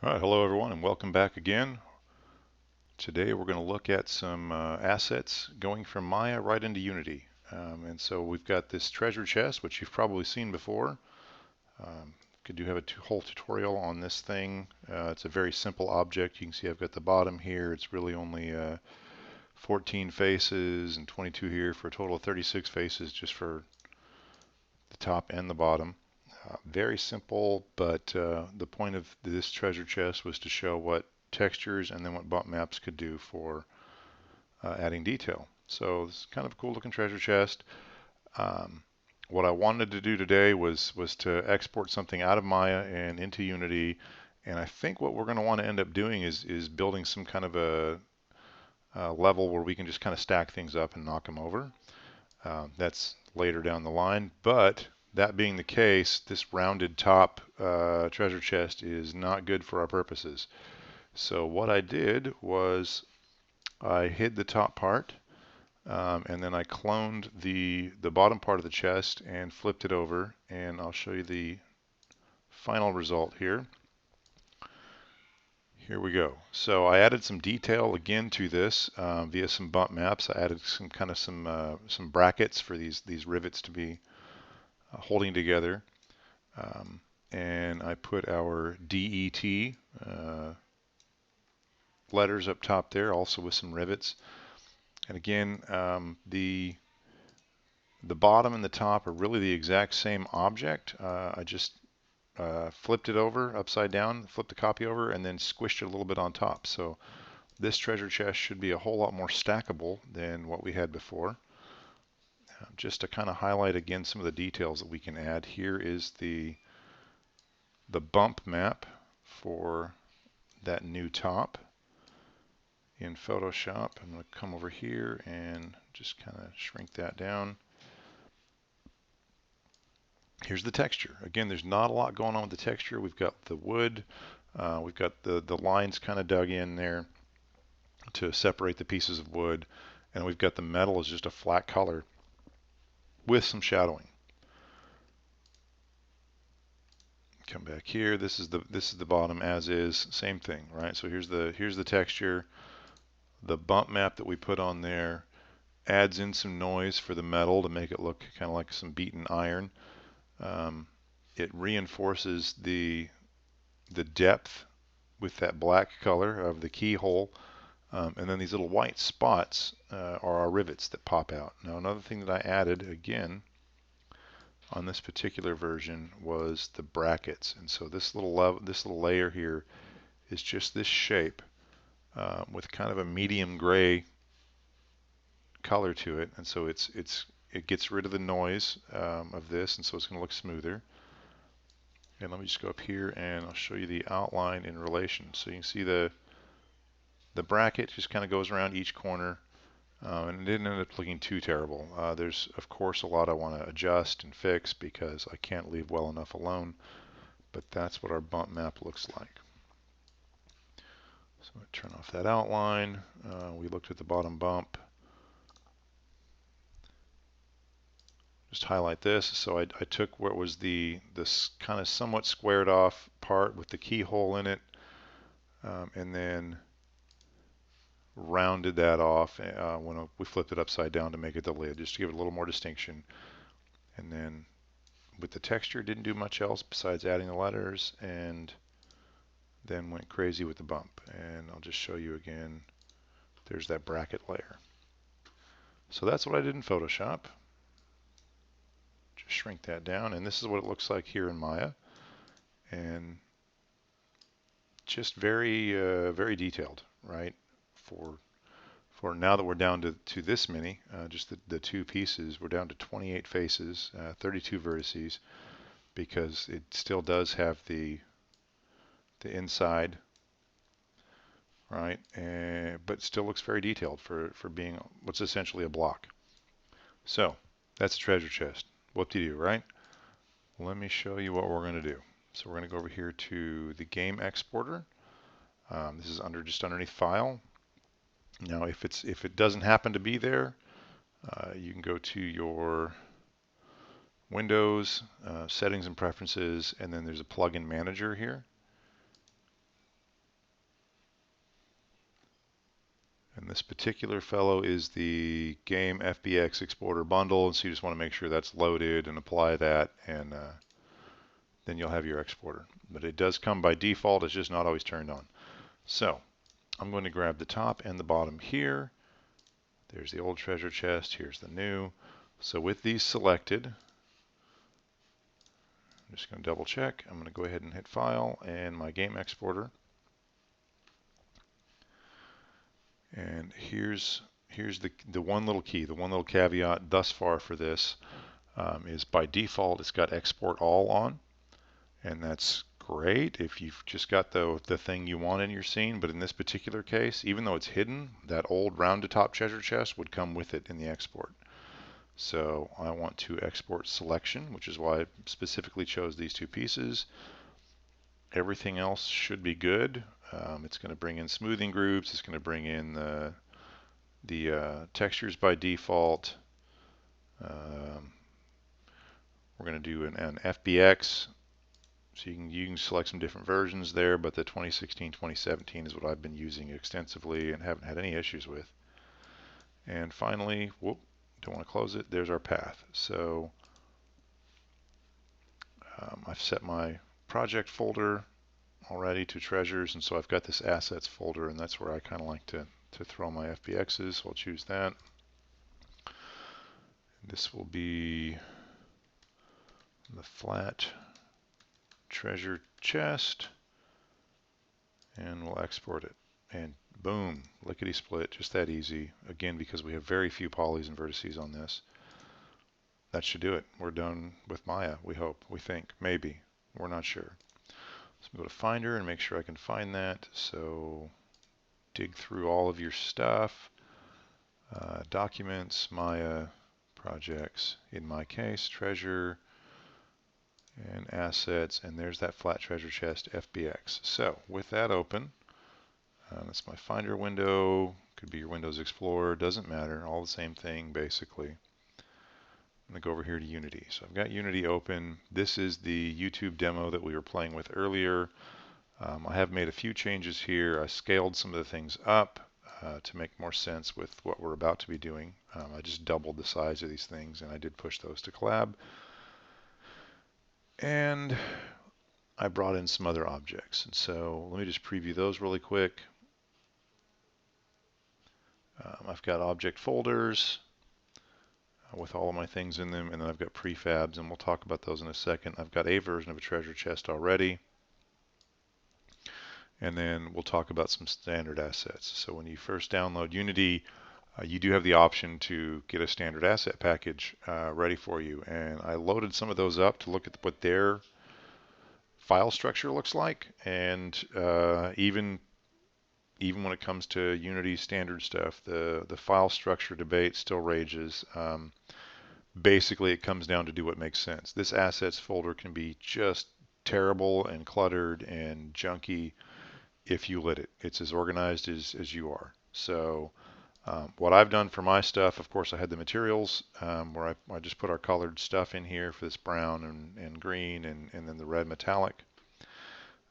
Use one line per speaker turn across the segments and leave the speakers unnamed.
All right, hello everyone and welcome back again. Today we're going to look at some assets going from Maya right into Unity. And so we've got this treasure chest, which you've probably seen before. Could do have a whole tutorial on this thing. It's a very simple object. You can see I've got the bottom here. It's really only 14 faces and 22 here for a total of 36 faces just for the top and the bottom. Very simple, but the point of this treasure chest was to show what textures and then what bump maps could do for adding detail. So it's kind of a cool looking treasure chest. What I wanted to do today was to export something out of Maya and into Unity, and I think what we're going to want to end up doing is building some kind of a level where we can just kind of stack things up and knock them over. That's later down the line, but that being the case, this rounded top treasure chest is not good for our purposes. So what I did was I hid the top part, and then I cloned the bottom part of the chest and flipped it over, and I'll show you the final result here. Here we go. So I added some detail again to this via some bump maps. I added some some brackets for these rivets to be holding together. And I put our DET letters up top there, also with some rivets. And again, the bottom and the top are really the exact same object. I just flipped it over upside down, flipped the copy over, and then squished it a little bit on top. So this treasure chest should be a whole lot more stackable than what we had before. Just to kind of highlight again some of the details that we can add, here is the bump map for that new top in Photoshop. I'm going to come over here and just kind of shrink that down. Here's the texture. Again, there's not a lot going on with the texture. We've got the wood, we've got the lines kind of dug in there to separate the pieces of wood, and we've got the metal as just a flat color with some shadowing. Come back here. This is the bottom as is, same thing, right? So here's the texture. The bump map that we put on there adds in some noise for the metal to make it look kind of like some beaten iron. It reinforces the depth with that black color of the keyhole, and then these little white spots are our rivets that pop out. Now another thing that I added again on this particular version was the brackets, and so this little layer here is just this shape with kind of a medium gray color to it, and so it gets rid of the noise of this, and so it's going to look smoother. And let me just go up here and I'll show you the outline in relation. So you can see the bracket just kind of goes around each corner, and it didn't end up looking too terrible. There's of course a lot I want to adjust and fix because I can't leave well enough alone, but that's what our bump map looks like. So I turn off that outline. We looked at the bottom bump. Just highlight this. So I took what was this kind of somewhat squared off part with the keyhole in it, and then rounded that off when we flipped it upside down to make it the lid, just to give it a little more distinction. And then with the texture, didn't do much else besides adding the letters, and then went crazy with the bump. And I'll just show you again. There's that bracket layer. So that's what I did in Photoshop. Just shrink that down, and this is what it looks like here in Maya. And just very, very detailed, right? For now that we're down to this many, just the two pieces, we're down to 28 faces, 32 vertices, because it still does have the inside, right? But still looks very detailed for being what's essentially a block. So that's a treasure chest. Whoop-de-doo, right? Let me show you what we're going to do. So we're going to go over here to the game exporter. This is just underneath File. Now, if it doesn't happen to be there, you can go to your Windows, Settings and Preferences, and then there's a plugin manager here. And this particular fellow is the game FBX exporter bundle, and so you just want to make sure that's loaded and apply that, and then you'll have your exporter. But it does come by default, it's just not always turned on. So I'm going to grab the top and the bottom here. There's the old treasure chest, here's the new. So with these selected, I'm just going to double check. I'm going to go ahead and hit File and my game exporter. And here's the one little key, the one little caveat thus far for this is by default it's got export all on, and that's great if you've just got the thing you want in your scene. But in this particular case, even though it's hidden, that old rounded top treasure chest would come with it in the export. So I want to export selection, which is why I specifically chose these two pieces. Everything else should be good. It's going to bring in smoothing groups. It's going to bring in the textures by default. We're going to do an FBX. So you can select some different versions there, but the 2016, 2017 is what I've been using extensively and haven't had any issues with. And finally, whoop, don't want to close it. There's our path. So I've set my project folder already to treasures, and so I've got this assets folder, and that's where I kind of like to throw my FBXs. So I'll choose that. This will be the flat treasure chest, and we'll export it. And boom, lickety split, just that easy. Again, because we have very few polys and vertices on this. That should do it. We're done with Maya, we hope, we think, maybe. We're not sure. So go to Finder and make sure I can find that. So dig through all of your stuff. Documents, Maya, projects, in my case, treasure, and assets, and there's that flat treasure chest FBX. So with that open, that's my Finder window, could be your Windows Explorer, doesn't matter, all the same thing basically. I'm going to go over here to Unity. So I've got Unity open. This is the YouTube demo that we were playing with earlier. I have made a few changes here. I scaled some of the things up to make more sense with what we're about to be doing. I just doubled the size of these things, and I did push those to collab. And I brought in some other objects. And so let me just preview those really quick. I've got object folders with all of my things in them, and then I've got prefabs, and we'll talk about those in a second. I've got a version of a treasure chest already. And then we'll talk about some standard assets. So when you first download Unity, you do have the option to get a standard asset package ready for you. And I loaded some of those up to look at what their file structure looks like. And even when it comes to Unity standard stuff, the file structure debate still rages. Basically, it comes down to do what makes sense. This assets folder can be just terrible and cluttered and junky if you let it. It's as organized as you are. So what I've done for my stuff, of course, I had the materials where I just put our colored stuff in here for this brown and green and then the red metallic.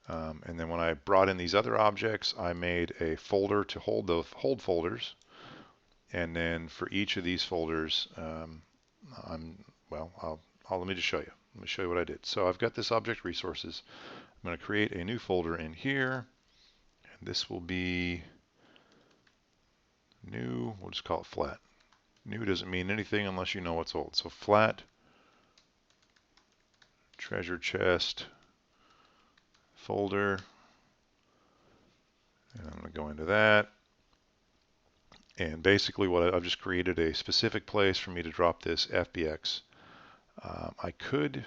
And then when I brought in these other objects, I made a folder to hold the folders. And then for each of these folders, let me just show you. Let me show you what I did. So I've got this object resources. I'm going to create a new folder in here. This will be new. We'll just call it flat. New doesn't mean anything unless you know what's old. So flat treasure chest folder. And I'm going to go into that. And basically I've just created a specific place for me to drop this FBX. I could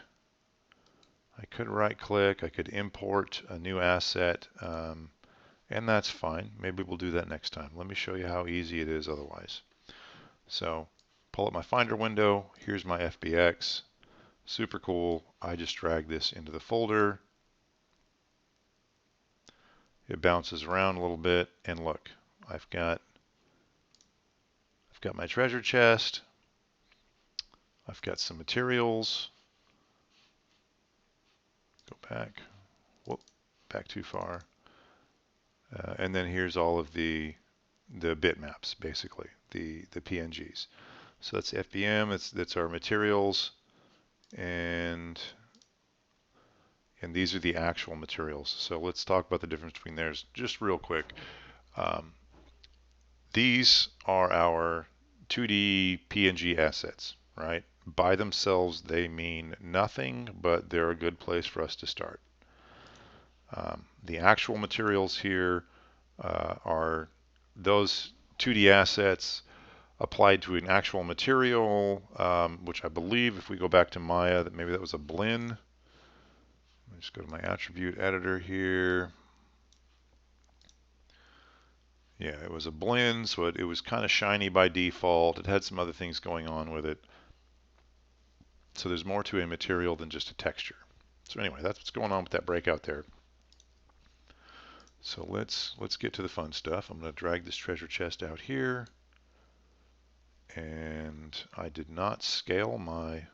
right click, I could import a new asset. And that's fine. Maybe we'll do that next time. Let me show you how easy it is otherwise. So pull up my Finder window. Here's my FBX. Super cool. I just drag this into the folder. It bounces around a little bit, and look, I've got my treasure chest. I've got some materials. Go back. Whoop, back too far. And then here's all of the the bitmaps, basically, the PNGs. So that's FBM, that's our materials, and these are the actual materials. So let's talk about the difference between theirs just real quick. Um, these are our 2D PNG assets, right? By themselves, they mean nothing, but they're a good place for us to start. The actual materials here are those 2D assets applied to an actual material, which I believe, if we go back to Maya, that maybe that was a blend. Let me just go to my attribute editor here. Yeah, it was a blend, so it was kind of shiny by default. It had some other things going on with it. So there's more to a material than just a texture. So anyway, that's what's going on with that breakout there. So let's get to the fun stuff. I'm going to drag this treasure chest out here. And I did not scale my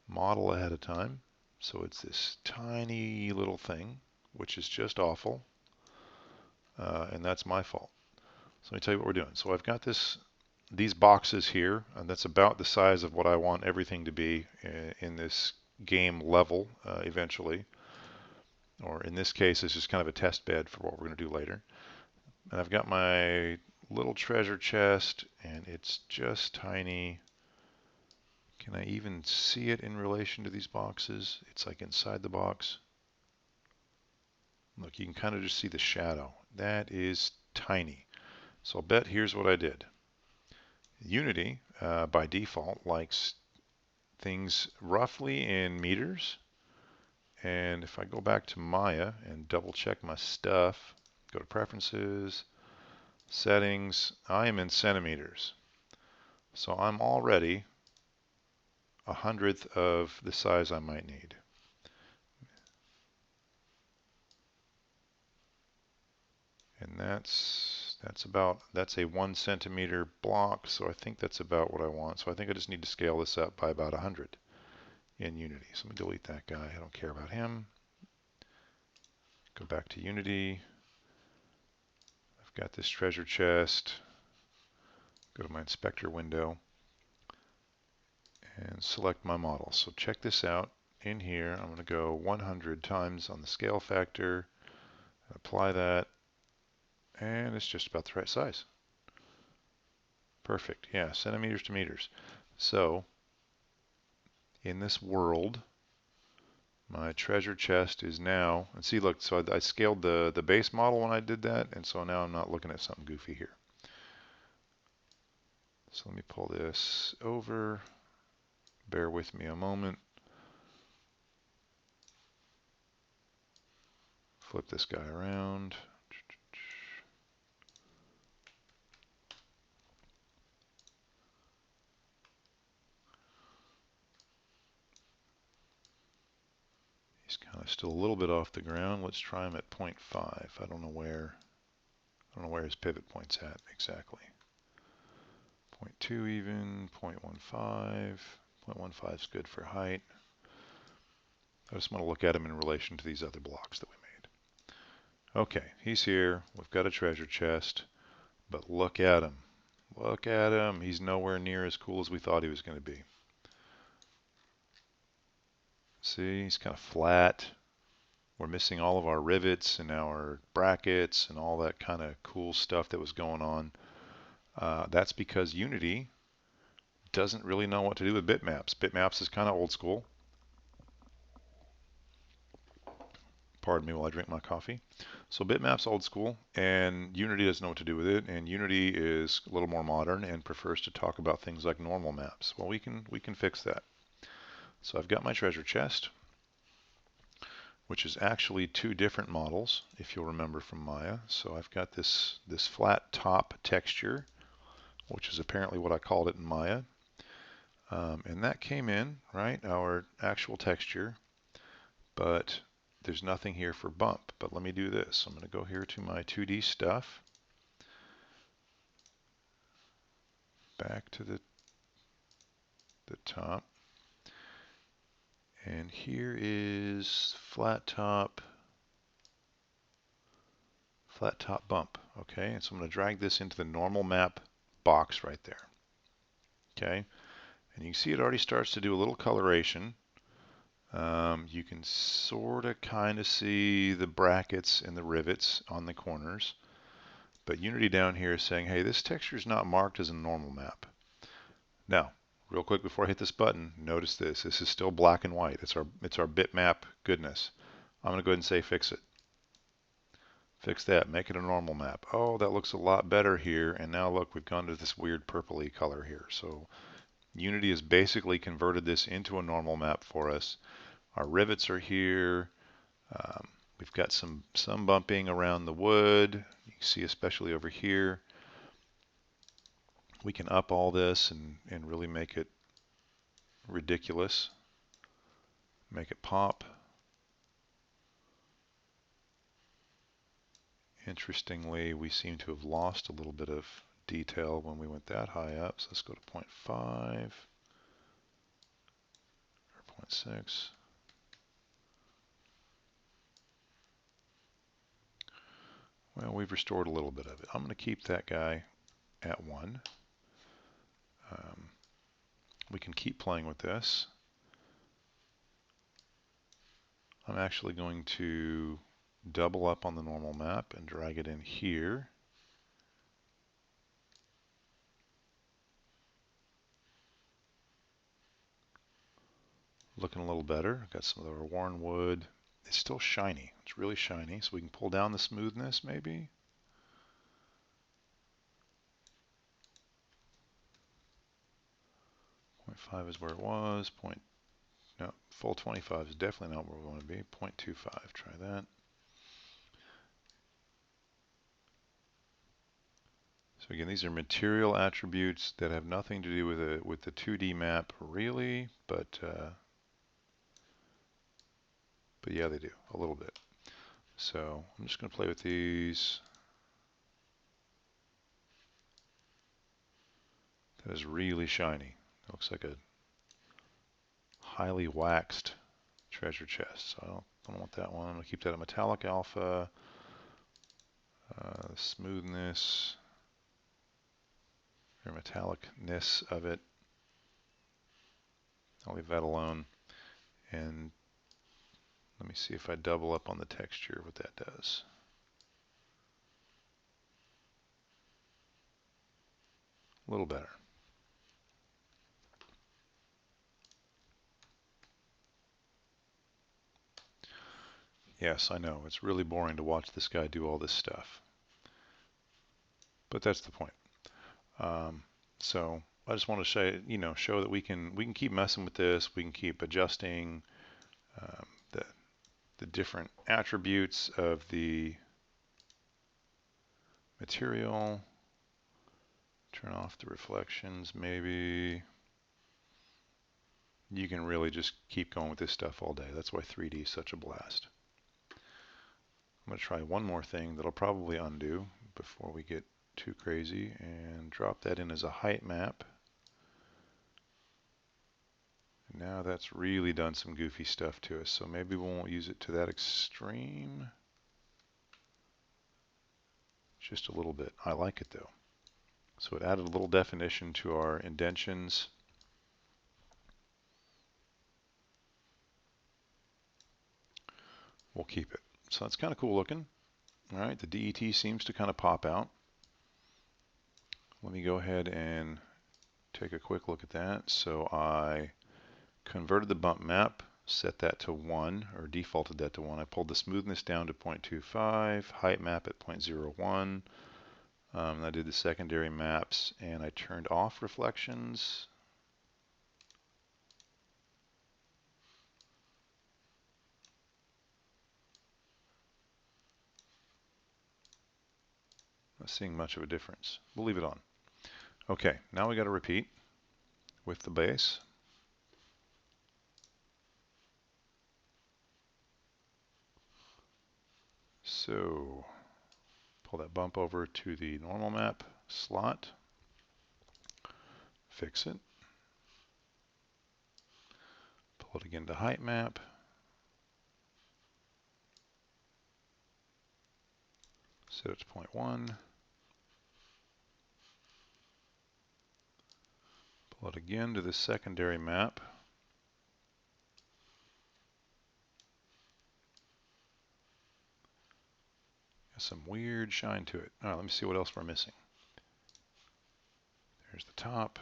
model ahead of time. So it's this tiny little thing, which is just awful. And that's my fault. So let me tell you what we're doing. So I've got these boxes here, and that's about the size of what I want everything to be in this game level eventually. Or in this case, it's just kind of a test bed for what we're going to do later. And I've got my little treasure chest, and it's just tiny. Can I even see it in relation to these boxes? It's like inside the box. Look, you can kind of just see the shadow. That is tiny. So I'll bet here's what I did. Unity, by default, likes things roughly in meters. And if I go back to Maya and double check my stuff, go to Preferences, Settings, I am in centimeters. So I'm already 1/100th of the size I might need. And that's a 1 centimeter block, so I think that's about what I want. So I think I just need to scale this up by about 100 in Unity. So let me delete that guy. I don't care about him. Go back to Unity. I've got this treasure chest. Go to my inspector window and select my model. So check this out. In here, I'm going to go 100 times on the scale factor, apply that, and it's just about the right size. Perfect. Yeah, centimeters to meters. So in this world, my treasure chest is now, and see, look, so I scaled the base model when I did that, and so now I'm not looking at something goofy here. So let me pull this over. Bear with me a moment. Flip this guy around. He's kind of still a little bit off the ground. Let's try him at 0.5. I don't know where his pivot point's at exactly. 0.2 even, 0.15. 0.15 is good for height. I just want to look at him in relation to these other blocks that we made. Okay, he's here. We've got a treasure chest, but look at him. Look at him. He's nowhere near as cool as we thought he was going to be. See, he's kind of flat. We're missing all of our rivets and our brackets and all that kind of cool stuff that was going on. That's because Unity doesn't really know what to do with bitmaps. Bitmaps is kind of old school. Pardon me while I drink my coffee. So bitmap's old school, and Unity doesn't know what to do with it, and Unity is a little more modern and prefers to talk about things like normal maps. Well, we can fix that. So I've got my treasure chest, which is actually two different models, if you'll remember from Maya. So I've got this flat top texture, which is apparently what I called it in Maya. And that came in, right, our actual texture, but there's nothing here for bump. But let me do this. I'm going to go here to my 2D stuff, back to the top, and here is flat top bump. Okay, and so I'm going to drag this into the normal map box right there. Okay, and you can see it already starts to do a little coloration. You can sort of kind of see the brackets and the rivets on the corners. But Unity down here is saying, hey, this texture is not marked as a normal map. Now, real quick before I hit this button, notice this. This is still black and white. It's our bitmap goodness. I'm going to go ahead and say fix it. Fix that. Make it a normal map. Oh, that looks a lot better here. And now look, we've gone to this weird purpley color here. So Unity has basically converted this into a normal map for us. Our rivets are here. We've got some bumping around the wood. You can see especially over here. We can up all this and really make it ridiculous. Make it pop. Interestingly, we seem to have lost a little bit of detail when we went that high up. So let's go to 0.5 or 0.6. Well, we've restored a little bit of it. I'm going to keep that guy at 1. We can keep playing with this. I'm actually going to double up on the normal map and drag it in here. Looking a little better. Got some of our worn wood. It's still shiny. It's really shiny. So we can pull down the smoothness maybe. .5 is where it was. No, full 25 is definitely not where we want to be. 0.25, try that. So again, these are material attributes that have nothing to do with the 2D map, really, but yeah, they do a little bit. So I'm just going to play with these. That is really shiny. It looks like a highly waxed treasure chest. So I don't want that one. I'm going to keep that at metallic alpha. Smoothness or metallicness of it. I'll leave that alone. And let me see if I double up on the texture, what that does. A little better. Yes, I know. It's really boring to watch this guy do all this stuff. But that's the point. So I just want to show that we can keep messing with this. We can keep adjusting the different attributes of the material. Turn off the reflections, maybe. You can really just keep going with this stuff all day. That's why 3D is such a blast. I'm going to try one more thing that'll probably undo before we get too crazy and drop that in as a height map. Now that's really done some goofy stuff to us, so maybe we won't use it to that extreme. Just a little bit. I like it though. So it added a little definition to our indentions. We'll keep it. So that's kind of cool looking. All right, the DET seems to kind of pop out. Let me go ahead and take a quick look at that. So I converted the bump map, set that to 1, or defaulted that to 1. I pulled the smoothness down to 0.25, height map at 0.01. I did the secondary maps, and I turned off reflections. Not seeing much of a difference. We'll leave it on. Okay, now we got to repeat with the base. So pull that bump over to the normal map slot, fix it, pull it again to height map, Set it to 0.1. Pull it again to the secondary map. Got some weird shine to it. All right, let me see what else we're missing. There's the top.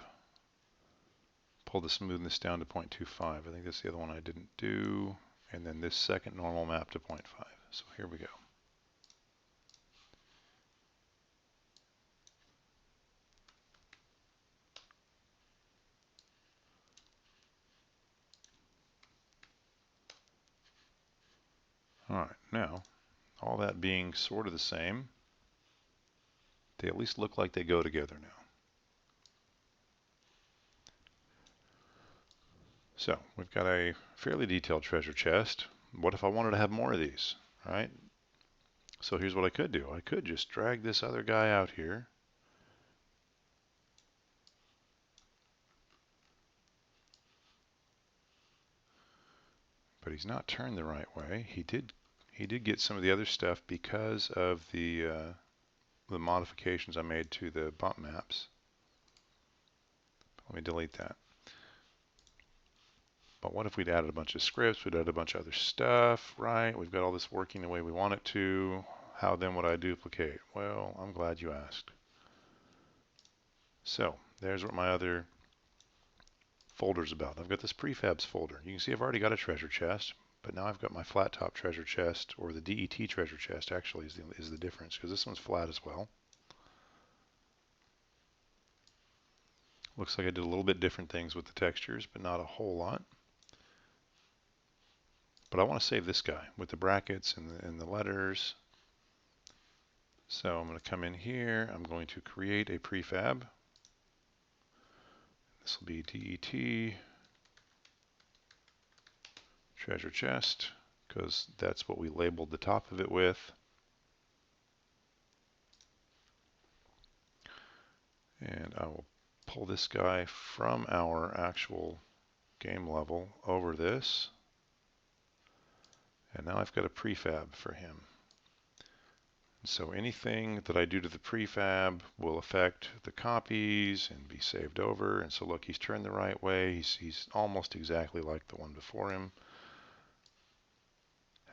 Pull the smoothness down to 0.25. I think that's the other one I didn't do. And then this second normal map to 0.5. So here we go. All right, now, all that being sort of the same, they at least look like they go together now. So we've got a fairly detailed treasure chest. What if I wanted to have more of these, right? So here's what I could do. I could just drag this other guy out here. But he's not turned the right way. He did get some of the other stuff because of the modifications I made to the bump maps. Let me delete that. But what if we'd added a bunch of scripts, we'd added a bunch of other stuff, right? We've got all this working the way we want it to. How then would I duplicate? Well, I'm glad you asked. So there's what my other folder's about. I've got this prefabs folder. You can see I've already got a treasure chest, but now I've got my flat top treasure chest, or the DET treasure chest actually is the difference, because this one's flat as well. Looks like I did a little bit different things with the textures, but not a whole lot. But I want to save this guy with the brackets and the letters. So I'm going to come in here. I'm going to create a prefab. This will be DET treasure chest, because that's what we labeled the top of it with. And I will pull this guy from our actual game level over this. And now I've got a prefab for him. So anything that I do to the prefab will affect the copies and be saved over. And so look, he's turned the right way. He's almost exactly like the one before him.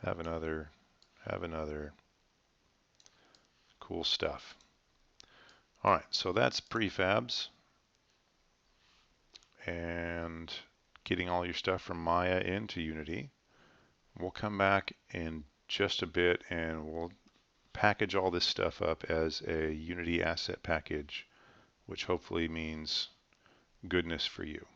Have another. Cool stuff. All right, so that's prefabs and getting all your stuff from Maya into Unity. We'll come back in just a bit and we'll package all this stuff up as a Unity asset package, which hopefully means goodness for you.